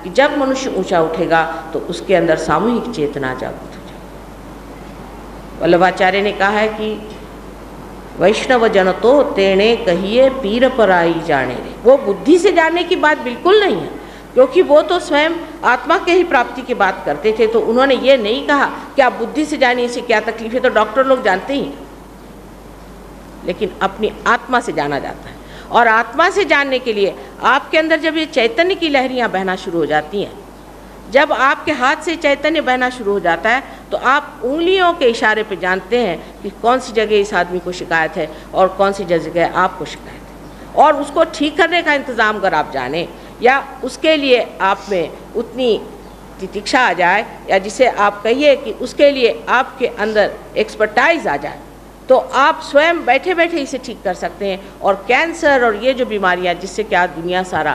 कि जब मनुष्य ऊंचा उठेगा तो उसके अंदर सामूहिक चेतना जागृत हो जाएगी। वल्लभाचार्य ने कहा है कि वैष्णव जन तो तेणे कहिए पीर पराई जाने रे। वो बुद्धि से जानने की बात बिल्कुल नहीं है, क्योंकि वो तो स्वयं आत्मा के ही प्राप्ति की बात करते थे। तो उन्होंने ये नहीं कहा कि आप बुद्धि से जानिए इससे क्या तकलीफ है, तो डॉक्टर लोग जानते ही, लेकिन अपनी आत्मा से जाना जाता है। और आत्मा से जानने के लिए आपके अंदर जब ये चैतन्य की लहरियाँ बहना शुरू हो जाती हैं, जब आपके हाथ से चैतन्य बहना शुरू हो जाता है, तो आप उंगलियों के इशारे पे जानते हैं कि कौन सी जगह इस आदमी को शिकायत है और कौन सी जगह आपको शिकायत है। और उसको ठीक करने का इंतज़ाम अगर आप जानें, या उसके लिए आप में उतनी तितिक्षा आ जाए, या जिसे आप कहिए कि उसके लिए आपके अंदर एक्सपर्टाइज आ जाए, तो आप स्वयं बैठे बैठे इसे ठीक कर सकते हैं। और कैंसर और ये जो बीमारियां जिससे क्या दुनिया सारा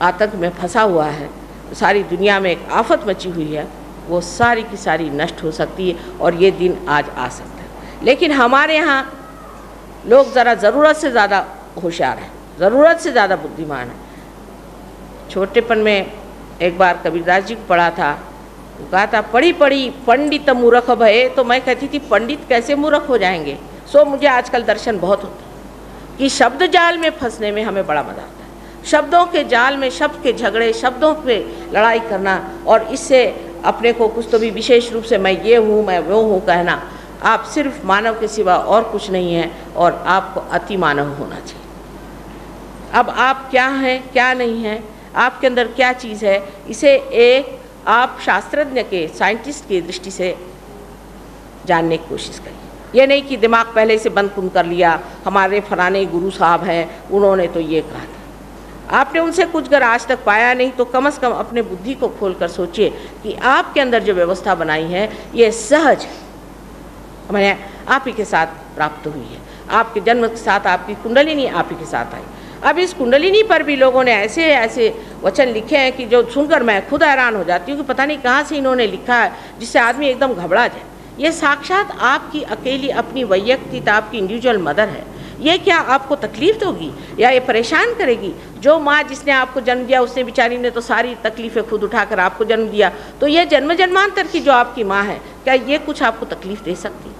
आतंक में फंसा हुआ है, सारी दुनिया में एक आफत मची हुई है, वो सारी की सारी नष्ट हो सकती है और ये दिन आज आ सकता है। लेकिन हमारे यहाँ लोग ज़रा ज़रूरत से ज़्यादा होशियार हैं, ज़रूरत से ज़्यादा बुद्धिमान हैं। छोटेपन में एक बार कबीरदास जी को पढ़ा था, वो कहा था पढ़ी पढ़ी पंडित मूर्ख भये। तो मैं कहती थी पंडित कैसे मूर्ख हो जाएंगे। सो मुझे आजकल दर्शन बहुत होता है कि शब्द जाल में फंसने में हमें बड़ा मज़ा आता है। शब्दों के जाल में शब्द के झगड़े, शब्दों पे लड़ाई करना, और इससे अपने को कुछ तो भी विशेष रूप से मैं ये हूँ मैं वो हूँ कहना। आप सिर्फ मानव के सिवा और कुछ नहीं है, और आपको अति मानव होना चाहिए। अब आप क्या हैं क्या नहीं हैं, आपके अंदर क्या चीज़ है, इसे एक आप शास्त्रज्ञ के, साइंटिस्ट की दृष्टि से जानने की कोशिश करिए। ये नहीं कि दिमाग पहले से बंद कुंद कर लिया, हमारे फलाने गुरु साहब हैं उन्होंने तो ये कहा था। आपने उनसे कुछ अगर आज तक पाया नहीं, तो कम से कम अपने बुद्धि को खोल कर सोचिए कि आपके अंदर जो व्यवस्था बनाई है ये सहज मैंने आप ही के साथ प्राप्त हुई है। आपके जन्म के साथ आपकी कुंडलिनी आप ही के साथ आई। अब इस कुंडलिनी पर भी लोगों ने ऐसे ऐसे वचन लिखे हैं कि जो सुनकर मैं खुद हैरान हो जाती हूँ कि पता नहीं कहाँ से इन्होंने लिखा है, जिससे आदमी एकदम घबरा जाए। ये साक्षात आपकी अकेली अपनी वैयक्तिक आपकी इंडिविजुअल मदर है। ये क्या आपको तकलीफ दोगी या ये परेशान करेगी? जो माँ जिसने आपको जन्म दिया उसने बेचारी ने तो सारी तकलीफ़ें खुद उठाकर आपको जन्म दिया, तो ये जन्म जन्मांतर की जो आपकी माँ है, क्या ये कुछ आपको तकलीफ़ दे सकती?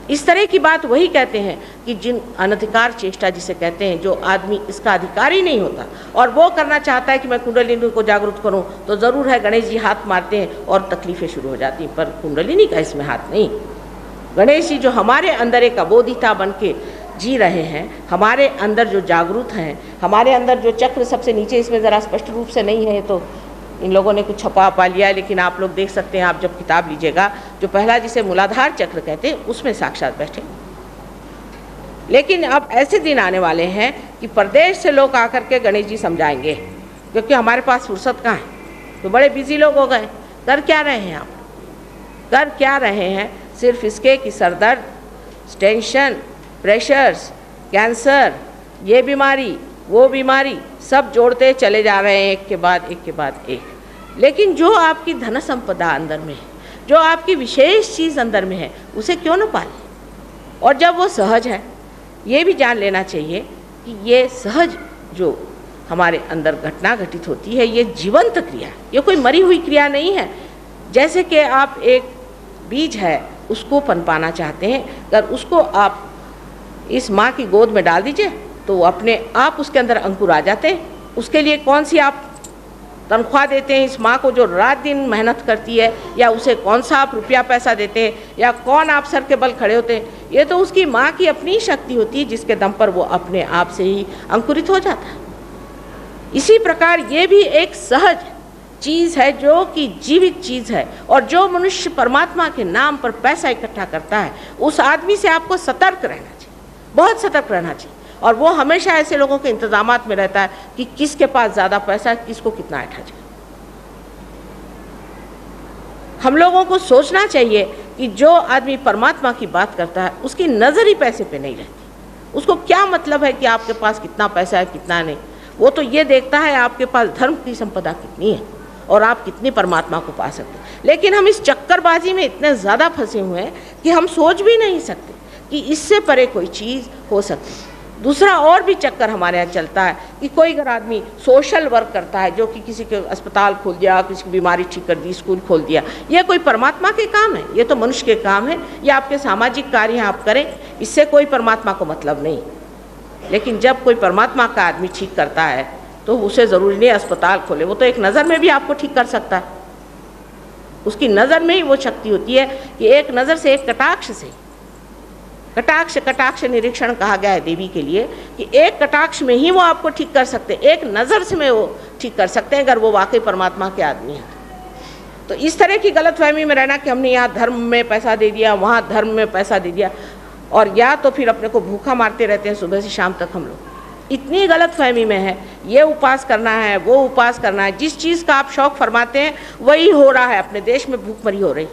इस तरह की बात वही कहते हैं कि जिन अनधिकार चेष्टा जिसे कहते हैं, जो आदमी इसका अधिकारी नहीं होता और वो करना चाहता है कि मैं कुंडलिनी को जागरूक करूं, तो ज़रूर है गणेश जी हाथ मारते हैं और तकलीफ़ें शुरू हो जाती हैं। पर कुंडलिनी का इसमें हाथ नहीं। गणेश जी जो हमारे अंदर एक अबोधिता बन के जी रहे हैं, हमारे अंदर जो जागरूक हैं, हमारे अंदर जो चक्र सबसे नीचे, इसमें ज़रा स्पष्ट रूप से नहीं है तो इन लोगों ने कुछ छपा पा लिया है, लेकिन आप लोग देख सकते हैं, आप जब किताब लीजिएगा, जो पहला जिसे मूलाधार चक्र कहते हैं उसमें साक्षात बैठे। लेकिन अब ऐसे दिन आने वाले हैं कि प्रदेश से लोग आकर के गणेश जी समझाएंगे, क्योंकि हमारे पास फुर्सत कहाँ है, तो बड़े बिजी लोग हो गए। कर क्या रहे हैं आप? कर क्या रहे हैं? सिर्फ इसके कि सरदर्द, टेंशन, प्रेशर्स, कैंसर, ये बीमारी वो बीमारी, सब जोड़ते चले जा रहे हैं एक के बाद एक। लेकिन जो आपकी धन संपदा अंदर में है, जो आपकी विशेष चीज़ अंदर में है, उसे क्यों न पालें? और जब वो सहज है, ये भी जान लेना चाहिए कि ये सहज जो हमारे अंदर घटना घटित होती है, ये जीवंत क्रिया, ये कोई मरी हुई क्रिया नहीं है। जैसे कि आप एक बीज है उसको पनपाना चाहते हैं, अगर उसको आप इस माँ की गोद में डाल दीजिए तो अपने आप उसके अंदर अंकुर आ जाते हैं। उसके लिए कौन सी आप तनख्वाह देते हैं इस माँ को जो रात दिन मेहनत करती है, या उसे कौन सा आप रुपया पैसा देते हैं, या कौन आप सर के बल खड़े होते हैं? ये तो उसकी माँ की अपनी शक्ति होती है, जिसके दम पर वो अपने आप से ही अंकुरित हो जाता है। इसी प्रकार ये भी एक सहज चीज़ है जो कि जीवित चीज़ है। और जो मनुष्य परमात्मा के नाम पर पैसा इकट्ठा करता है, उस आदमी से आपको सतर्क रहना चाहिए, बहुत सतर्क रहना चाहिए। और वो हमेशा ऐसे लोगों के इंतजामात में रहता है कि किसके पास ज़्यादा पैसा है, किसको कितना ऐठा जाए। हम लोगों को सोचना चाहिए कि जो आदमी परमात्मा की बात करता है उसकी नज़र ही पैसे पे नहीं रहती। उसको क्या मतलब है कि आपके पास कितना पैसा है कितना नहीं, वो तो ये देखता है आपके पास धर्म की संपदा कितनी है और आप कितनी परमात्मा को पा सकते हैं। लेकिन हम इस चक्करबाजी में इतने ज़्यादा फंसे हुए हैं कि हम सोच भी नहीं सकते कि इससे परे कोई चीज़ हो सकती है। दूसरा और भी चक्कर हमारे यहाँ चलता है कि कोई अगर आदमी सोशल वर्क करता है, जो कि किसी के अस्पताल खोल दिया, किसी की बीमारी ठीक कर दी, स्कूल खोल दिया, ये कोई परमात्मा के काम है? ये तो मनुष्य के काम है, ये आपके सामाजिक कार्य आप करें, इससे कोई परमात्मा को मतलब नहीं। लेकिन जब कोई परमात्मा का आदमी ठीक करता है तो उसे ज़रूरी नहीं अस्पताल खोले, वो तो एक नज़र में भी आपको ठीक कर सकता है। उसकी नज़र में ही वो शक्ति होती है कि एक नज़र से, एक कटाक्ष से, कटाक्ष निरीक्षण कहा गया है देवी के लिए कि एक कटाक्ष में ही वो आपको ठीक कर सकते हैं, एक नज़र से में वो ठीक कर सकते हैं अगर वो वाकई परमात्मा के आदमी हैं। तो इस तरह की गलतफहमी में रहना कि हमने यहाँ धर्म में पैसा दे दिया, वहाँ धर्म में पैसा दे दिया, और या तो फिर अपने को भूखा मारते रहते हैं सुबह से शाम तक। हम लोग इतनी गलतफहमी में है, ये उपास करना है, वो उपास करना है, जिस चीज़ का आप शौक़ फरमाते हैं वही हो रहा है। अपने देश में भूखमरी हो रही।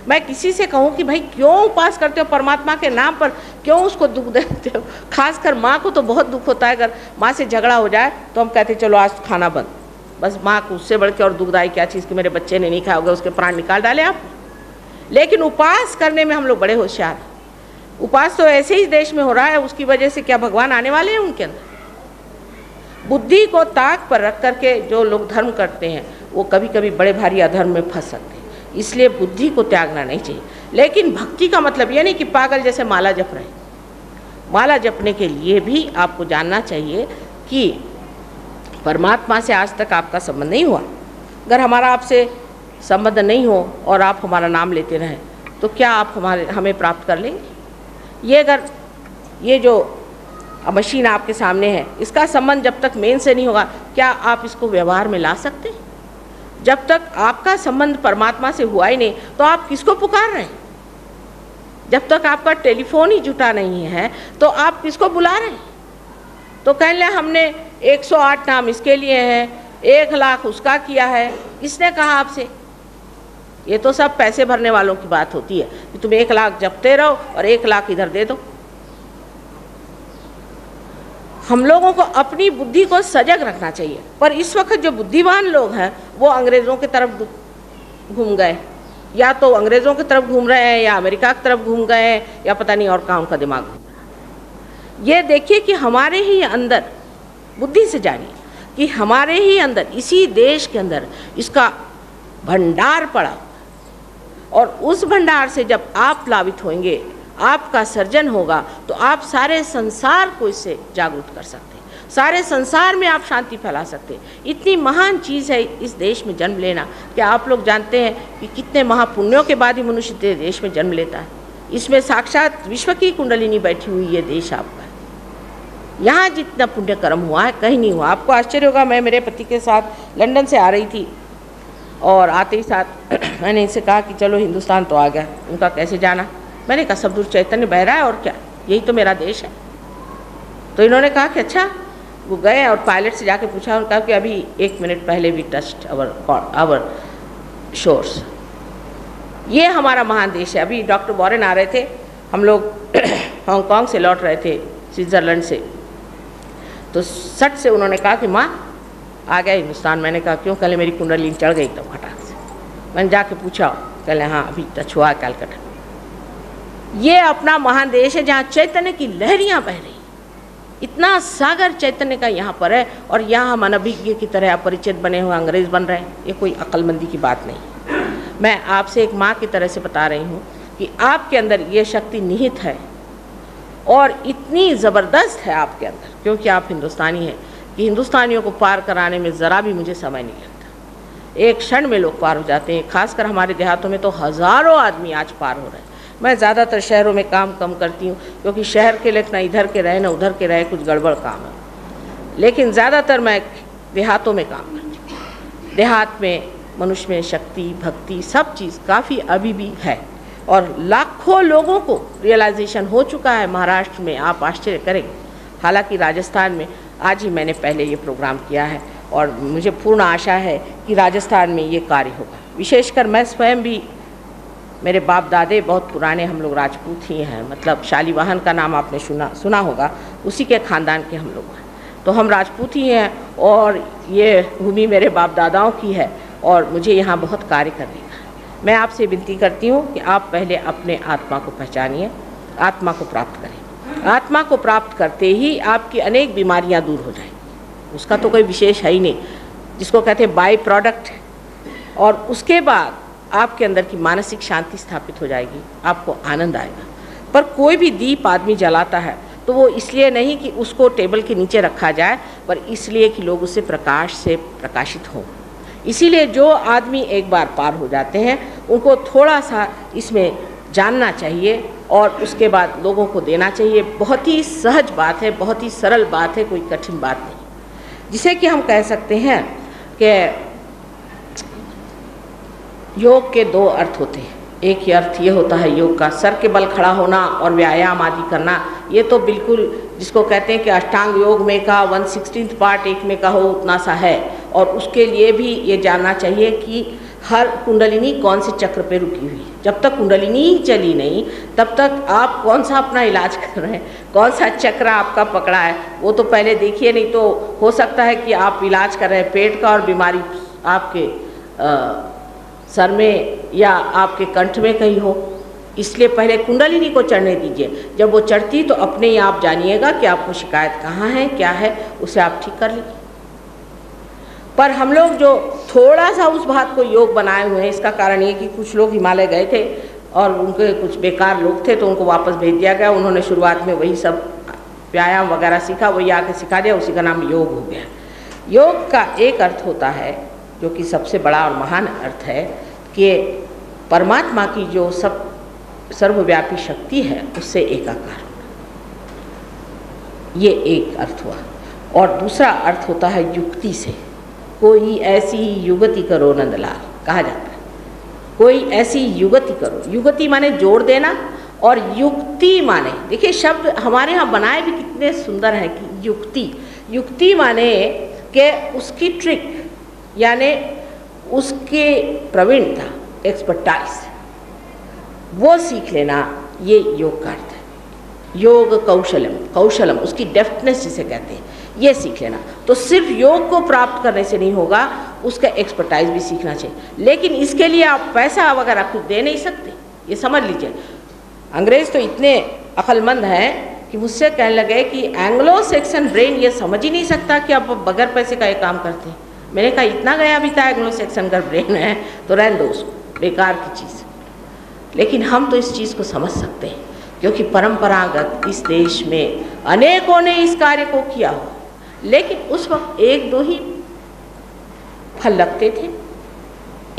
मैं किसी से कहूँ कि भाई क्यों उपास करते हो परमात्मा के नाम पर, क्यों उसको दुख देते हो? खासकर माँ को तो बहुत दुख होता है। अगर माँ से झगड़ा हो जाए तो हम कहते चलो आज खाना बंद। बस माँ को उससे बढ़ के और दुखदाई क्या चीज़ कि मेरे बच्चे ने नहीं खाया होगा, उसके प्राण निकाल डाले आप। लेकिन उपास करने में हम लोग बड़े होशियार हैं। उपास तो ऐसे ही देश में हो रहा है, उसकी वजह से क्या भगवान आने वाले हैं उनके अंदर? बुद्धि को ताक पर रख करके जो लोग धर्म करते हैं वो कभी कभी बड़े भारी अधर्म में फंस सकते हैं। इसलिए बुद्धि को त्यागना नहीं चाहिए। लेकिन भक्ति का मतलब ये नहीं कि पागल जैसे माला जप रहे। माला जपने के लिए भी आपको जानना चाहिए कि परमात्मा से आज तक आपका संबंध नहीं हुआ। अगर हमारा आपसे संबंध नहीं हो और आप हमारा नाम लेते रहें तो क्या आप हमें प्राप्त कर लेंगे? ये जो मशीन आपके सामने है, इसका संबंध जब तक मेन से नहीं होगा, क्या आप इसको व्यवहार में ला सकते हैं? जब तक आपका संबंध परमात्मा से हुआ ही नहीं तो आप किसको पुकार रहे हैं? जब तक आपका टेलीफोन ही जुटा नहीं है तो आप किसको बुला रहे हैं? तो कह लें हमने 108 नाम इसके लिए हैं, 1 लाख उसका किया है। किसने कहा आपसे? ये तो सब पैसे भरने वालों की बात होती है कि तुम 1 लाख जपते रहो और 1 लाख इधर दे दो। हम लोगों को अपनी बुद्धि को सजग रखना चाहिए। पर इस वक्त जो बुद्धिमान लोग हैं वो अंग्रेज़ों की तरफ घूम गए, या तो अंग्रेज़ों की तरफ घूम रहे हैं या अमेरिका की तरफ घूम गए हैं, या पता नहीं और कहाँ उनका दिमाग घूम रहा है। ये देखिए कि हमारे ही अंदर, बुद्धि से जानिए कि हमारे ही अंदर, इसी देश के अंदर इसका भंडार पड़ा, और उस भंडार से जब आप प्लावित होंगे, आपका सर्जन होगा, तो आप सारे संसार को इससे जागरूक कर सकते हैं। सारे संसार में आप शांति फैला सकते हैं। इतनी महान चीज़ है इस देश में जन्म लेना। क्या आप लोग जानते हैं कि कितने महापुण्यों के बाद ही मनुष्य देश में जन्म लेता है? इसमें साक्षात विश्व की कुंडलिनी बैठी हुई ये देश आपका है। यहाँ जितना पुण्य कर्म हुआ है कहीं नहीं हुआ। आपको आश्चर्य होगा, मैं मेरे पति के साथ लंदन से आ रही थी और आते ही साथ मैंने इनसे कहा कि चलो हिंदुस्तान तो आ गया। उनका कैसे जाना? मैंने कहा सब दूर चैतन्य बह रहा है और क्या, यही तो मेरा देश है। तो इन्होंने कहा कि अच्छा। वो गए और पायलट से जाके पूछा, उन्होंने कहा कि अभी 1 मिनट पहले वी टच्ड आवर शोर्स। ये हमारा महान देश है। अभी डॉक्टर वॉरेन आ रहे थे, हम लोग हांगकांग से लौट रहे थे, स्विट्ज़रलैंड से। तो सट से उन्होंने कहा कि माँ आ गया हिंदुस्तान। मैंने कहा क्यों? कल मेरी कुंडली चढ़ गई एकदम हठात से। मैंने जाके पूछा, कल हाँ अभी टच हुआ कैलकाटा। ये अपना महान देश है जहाँ चैतन्य की लहरियाँ बह रही। इतना सागर चैतन्य का यहाँ पर है, और यहाँ हम अनभिज्ञ की तरह अपरिचित बने हुए अंग्रेज बन रहे हैं। ये कोई अक्लमंदी की बात नहीं। मैं आपसे एक माँ की तरह से बता रही हूँ कि आपके अंदर ये शक्ति निहित है, और इतनी ज़बरदस्त है आपके अंदर, क्योंकि आप हिंदुस्तानी हैं, कि हिंदुस्तानियों को पार कराने में ज़रा भी मुझे समय नहीं लगता। एक क्षण में लोग पार हो जाते हैं। खासकर हमारे देहातों में तो हज़ारों आदमी आज पार हो रहे हैं। मैं ज़्यादातर शहरों में काम कम करती हूँ, क्योंकि शहर के लोग ना इधर के रहे ना उधर के रहे, कुछ गड़बड़ काम है। लेकिन ज़्यादातर मैं देहातों में काम करती हूँ। देहात में मनुष्य में शक्ति, भक्ति, सब चीज़ काफ़ी अभी भी है, और लाखों लोगों को रियलाइजेशन हो चुका है महाराष्ट्र में। आप आश्चर्य करेंगे। हालांकि राजस्थान में आज ही मैंने पहले ये प्रोग्राम किया है, और मुझे पूर्ण आशा है कि राजस्थान में ये कार्य होगा। विशेषकर मैं स्वयं भी, मेरे बाप दादे बहुत पुराने, हम लोग राजपूत ही हैं, मतलब शालीवाहन का नाम आपने सुना होगा, उसी के ख़ानदान के हम लोग हैं। तो हम राजपूत ही हैं, और ये भूमि मेरे बाप दादाओं की है, और मुझे यहाँ बहुत कार्य करने का। मैं आपसे विनती करती हूँ कि आप पहले अपने आत्मा को पहचानिए, आत्मा को प्राप्त करें। आत्मा को प्राप्त करते ही आपकी अनेक बीमारियां दूर हो जाएंगी। उसका तो कोई विशेष है ही नहीं, जिसको कहते हैं बाई प्रोडक्ट है। और उसके बाद आपके अंदर की मानसिक शांति स्थापित हो जाएगी, आपको आनंद आएगा। पर कोई भी दीप आदमी जलाता है तो वो इसलिए नहीं कि उसको टेबल के नीचे रखा जाए, पर इसलिए कि लोग उससे प्रकाश से प्रकाशित हों। इसीलिए जो आदमी एक बार पार हो जाते हैं उनको थोड़ा सा इसमें जानना चाहिए और उसके बाद लोगों को देना चाहिए। बहुत ही सहज बात है, बहुत ही सरल बात है, कोई कठिन बात नहीं। जिसे कि हम कह सकते हैं कि योग के दो अर्थ होते हैं। एक ही अर्थ ये होता है योग का सर के बल खड़ा होना और व्यायाम आदि करना। ये तो बिल्कुल जिसको कहते हैं कि अष्टांग योग में का 1/16 पार्ट एक में का हो उतना सा है। और उसके लिए भी ये जानना चाहिए कि हर कुंडलिनी कौन से चक्र पे रुकी हुई है। जब तक कुंडलिनी ही चली नहीं तब तक आप कौन सा अपना इलाज कर रहे हैं, कौन सा चक्र आपका पकड़ा है, वो तो पहले देखिए। नहीं तो हो सकता है कि आप इलाज कर रहे हैं पेट का और बीमारी आपके सर में या आपके कंठ में कहीं हो। इसलिए पहले कुंडलिनी को चढ़ने दीजिए। जब वो चढ़ती तो अपने ही आप जानिएगा कि आपको शिकायत कहाँ है, क्या है, उसे आप ठीक कर लीजिए। पर हम लोग जो थोड़ा सा उस बात को योग बनाए हुए हैं, इसका कारण ये कि कुछ लोग हिमालय गए थे और उनके कुछ बेकार लोग थे तो उनको वापस भेज दिया गया। उन्होंने शुरुआत में वही सब व्यायाम वगैरह सीखा, वही आके सिखा दिया, उसी का नाम योग हो गया। योग का एक अर्थ होता है जो कि सबसे बड़ा और महान अर्थ है कि परमात्मा की जो सर्वव्यापी शक्ति है उससे एकाकार होना, ये एक अर्थ हुआ। और दूसरा अर्थ होता है युक्ति से। कोई ऐसी युगति करो नंदलाल, कहा जाता है कोई ऐसी युगति करो। युगति माने जोड़ देना और युक्ति माने, देखिए शब्द हमारे यहाँ बनाए भी कितने सुंदर हैं कि युक्ति। युक्ति माने कि उसकी ट्रिक यानी उसके प्रवीणता, एक्सपर्टाइज, वो सीख लेना, ये योग का अर्थ है। योग कौशलम, कौशलम उसकी डेफ्टनेस जिसे कहते हैं, ये सीख लेना। तो सिर्फ योग को प्राप्त करने से नहीं होगा, उसका एक्सपर्टाइज भी सीखना चाहिए। लेकिन इसके लिए आप पैसा वगैरह कुछ दे नहीं सकते, ये समझ लीजिए। अंग्रेज़ तो इतने अक्लमंद हैं कि मुझसे कहने लगे कि एंग्लो सेक्सन ब्रेन ये समझ ही नहीं सकता कि आप बगैर पैसे का ये काम करते हैं। मैंने कहा इतना गया भी था एंग्लो सेक्सन का ब्रेन है तो रहने दो उसको, बेकार की चीज़। लेकिन हम तो इस चीज़ को समझ सकते हैं क्योंकि परंपरागत इस देश में अनेकों ने इस कार्य को किया हो, लेकिन उस वक्त एक दो ही फल लगते थे,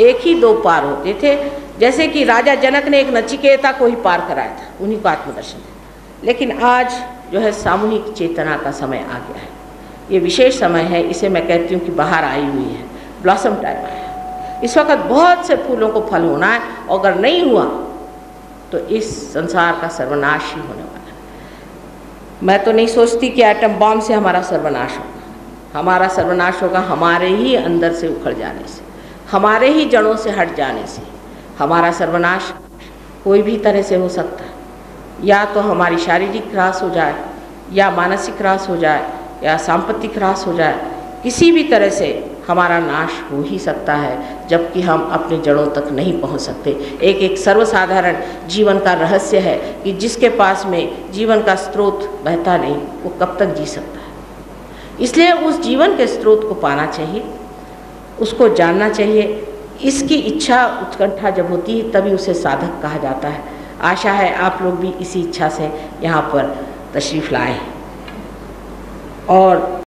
एक ही दो पार होते थे। जैसे कि राजा जनक ने एक नचिकेता को ही पार कराया था, उन्हीं को आत्मदर्शन था। लेकिन आज जो है सामूहिक चेतना का समय आ गया है, ये विशेष समय है। इसे मैं कहती हूँ कि बाहर आई हुई है, ब्लॉसम टाइम आया। इस वक्त बहुत से फूलों को फल होना है और अगर नहीं हुआ तो इस संसार का सर्वनाश ही होने वाला है। मैं तो नहीं सोचती कि एटम बॉम्ब से हमारा सर्वनाश होगा। हमारा सर्वनाश होगा हमारे ही अंदर से उखड़ जाने से, हमारे ही जड़ों से हट जाने से। हमारा सर्वनाश कोई भी तरह से हो सकता है, या तो हमारी शारीरिक ह्रास हो जाए, या मानसिक ह्रास हो जाए, या सांपत्तिक ह्रास हो जाए। किसी भी तरह से हमारा नाश हो ही सकता है, जबकि हम अपने जड़ों तक नहीं पहुंच सकते। एक सर्वसाधारण जीवन का रहस्य है कि जिसके पास में जीवन का स्रोत बहता नहीं, वो कब तक जी सकता है। इसलिए उस जीवन के स्रोत को पाना चाहिए, उसको जानना चाहिए। इसकी इच्छा उत्कंठा जब होती है तभी उसे साधक कहा जाता है। आशा है आप लोग भी इसी इच्छा से यहाँ पर तशरीफ़ लाए और